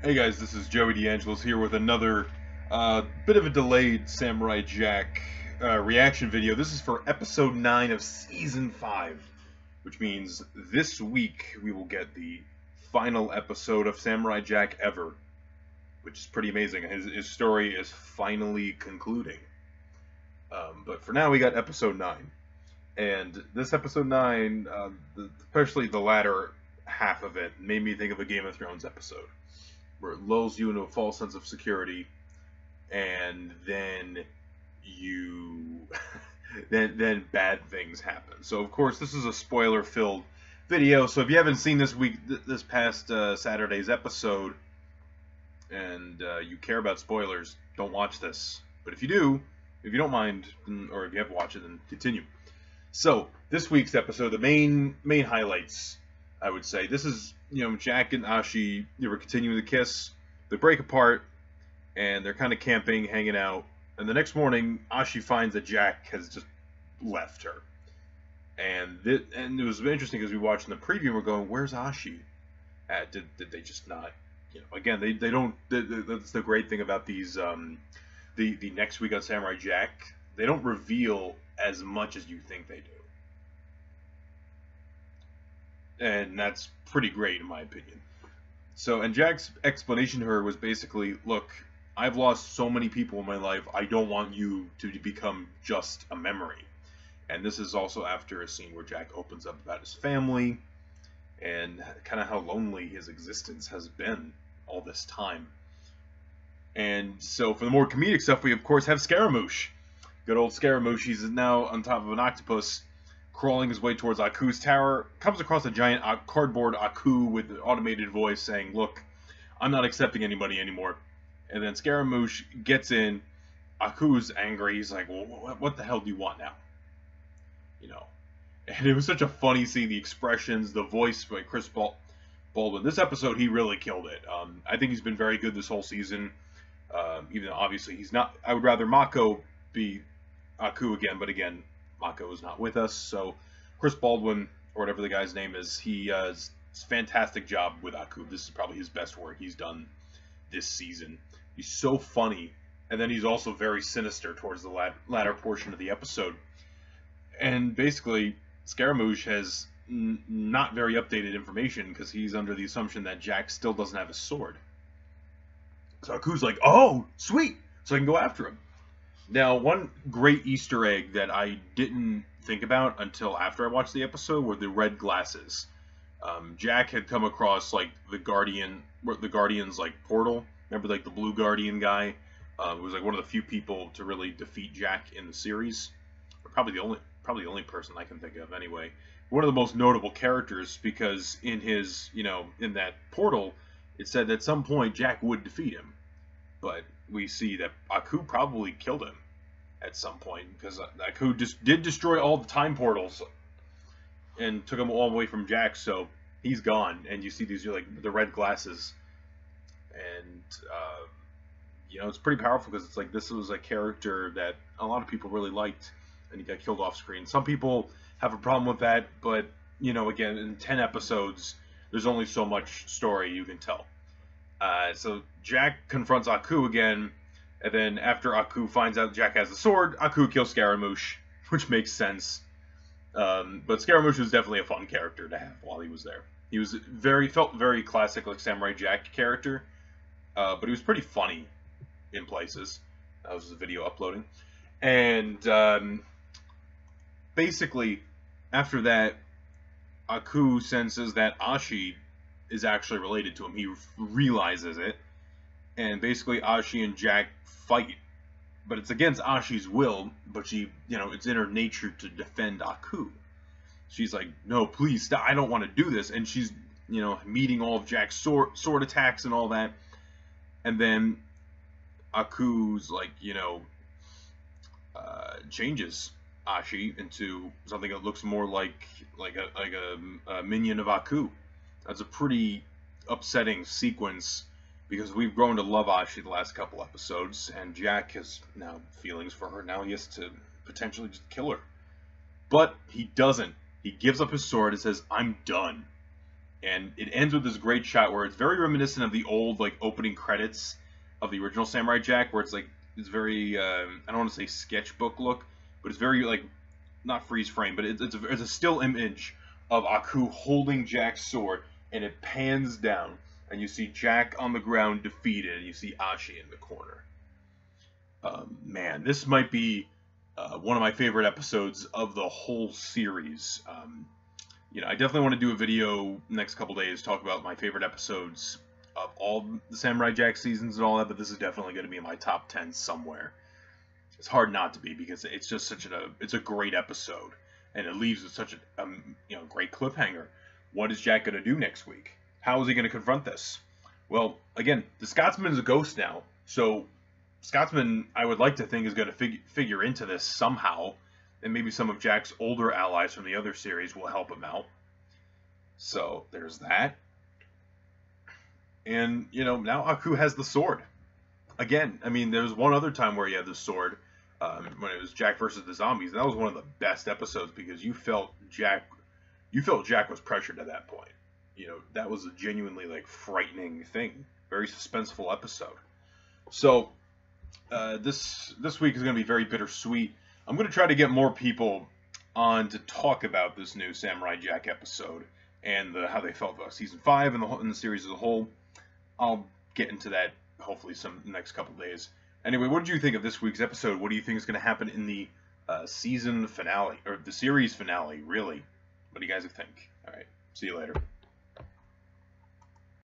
Hey guys, this is Joey D'Angelo's here with another bit of a delayed Samurai Jack reaction video. This is for episode 9 of season 5, which means this week we will get the final episode of Samurai Jack ever, which is pretty amazing. His story is finally concluding. But for now we got episode 9. And this episode 9, especially the latter half of it, made me think of a Game of Thrones episode, where it lulls you into a false sense of security, and then then bad things happen. So of course this is a spoiler-filled video. So if you haven't seen this past Saturday's episode, and you care about spoilers, don't watch this. But if you do, if you don't mind, or if you have watched it, then continue. So this week's episode, the main highlights, I would say, this is, Jack and Ashi, they were continuing to kiss. They break apart, and they're kind of camping, hanging out. And the next morning, Ashi finds that Jack has just left her. And it was interesting because we watched in the preview, and we're going, "Where's Ashi at? Did they just not?" Again, they don't. That's the great thing about these. The next week on Samurai Jack, they don't reveal as much as you think they do. And that's pretty great in my opinion. So, and Jack's explanation to her was basically, look, I've lost so many people in my life, I don't want you to become just a memory. And this is also after a scene where Jack opens up about his family and kind of how lonely his existence has been all this time. And so for the more comedic stuff, we of course have Scaramouche. Good old Scaramouche. He's now on top of an octopus, crawling his way towards Aku's tower, comes across a giant cardboard Aku with an automated voice saying, "Look, I'm not accepting anybody anymore." And then Scaramouche gets in. Aku's angry. He's like, "Well, what the hell do you want now?" And it was such a funny scene. The expressions, the voice by Chris Baldwin. This episode, he really killed it. I think he's been very good this whole season. Even though obviously he's not. I would rather Mako be Aku again, but again, Mako is not with us, so Chris Baldwin, or whatever the guy's name is, he does a fantastic job with Aku. This is probably his best work he's done this season. He's so funny, and then he's also very sinister towards the latter portion of the episode. And basically, Scaramouche has not very updated information, because he's under the assumption that Jack still doesn't have his sword. So Aku's like, "Oh, sweet, so I can go after him." Now, one great Easter egg that I didn't think about until after I watched the episode were the red glasses. Jack had come across like the Guardian's like portal. Remember, like the blue Guardian guy? It was like one of the few people to really defeat Jack in the series. Or probably the only person I can think of anyway. One of the most notable characters, because in his, in that portal, it said that at some point Jack would defeat him. But we see that Aku probably killed him at some point, because Aku just did destroy all the time portals and took him all away from Jack, so he's gone. And you see these like the red glasses, and it's pretty powerful, because it's like this was a character that a lot of people really liked, and he got killed off screen. Some people have a problem with that, but again, in 10 episodes, there's only so much story you can tell. So Jack confronts Aku again, and then after Aku finds out Jack has the sword, Aku kills Scaramouche, which makes sense. But Scaramouche was definitely a fun character to have while he was there. He was felt very classic, like Samurai Jack character, but he was pretty funny in places. That was the video uploading, and basically after that, Aku senses that Ashi is actually related to him. He realizes it, and basically Ashi and Jack fight, but it's against Ashi's will, but she, it's in her nature to defend Aku. She's like, "No, please stop, I don't want to do this," and she's, meeting all of Jack's sword attacks and all that, and then Aku's like, changes Ashi into something that looks more like a minion of Aku. That's a pretty upsetting sequence, because we've grown to love Ashi the last couple episodes, and Jack has now feelings for her. Now he has to potentially just kill her. But he doesn't. He gives up his sword and says, "I'm done." And it ends with this great shot where it's very reminiscent of the old like opening credits of the original Samurai Jack, where it's very I don't want to say sketchbook look, but it's very like not freeze frame, but it's a still image of Aku holding Jack's sword, and it pans down, and you see Jack on the ground defeated, and you see Ashi in the corner. Man, this might be one of my favorite episodes of the whole series. I definitely want to do a video next couple days, talk about my favorite episodes of all the Samurai Jack seasons and all that, but this is definitely going to be in my top 10 somewhere. It's hard not to be, because it's just it's a great episode, and it leaves with such a great cliffhanger. What is Jack going to do next week? How is he going to confront this? Well, again, the Scotsman is a ghost now, so Scotsman, I would like to think, is going to figure into this somehow, and maybe some of Jack's older allies from the other series will help him out. So there's that. And, now Aku has the sword. Again, I mean, there was one other time where he had the sword, when it was Jack versus the zombies, and that was one of the best episodes, because you felt Jack was pressured at that point. That was a genuinely, like, frightening thing. Very suspenseful episode. So, this week is going to be very bittersweet. I'm going to try to get more people on to talk about this new Samurai Jack episode and how they felt about Season 5 and the series as a whole. I'll get into that hopefully some next couple days. Anyway, what did you think of this week's episode? What do you think is going to happen in the season finale, or the series finale, really? What do you guys think? All right, see you later.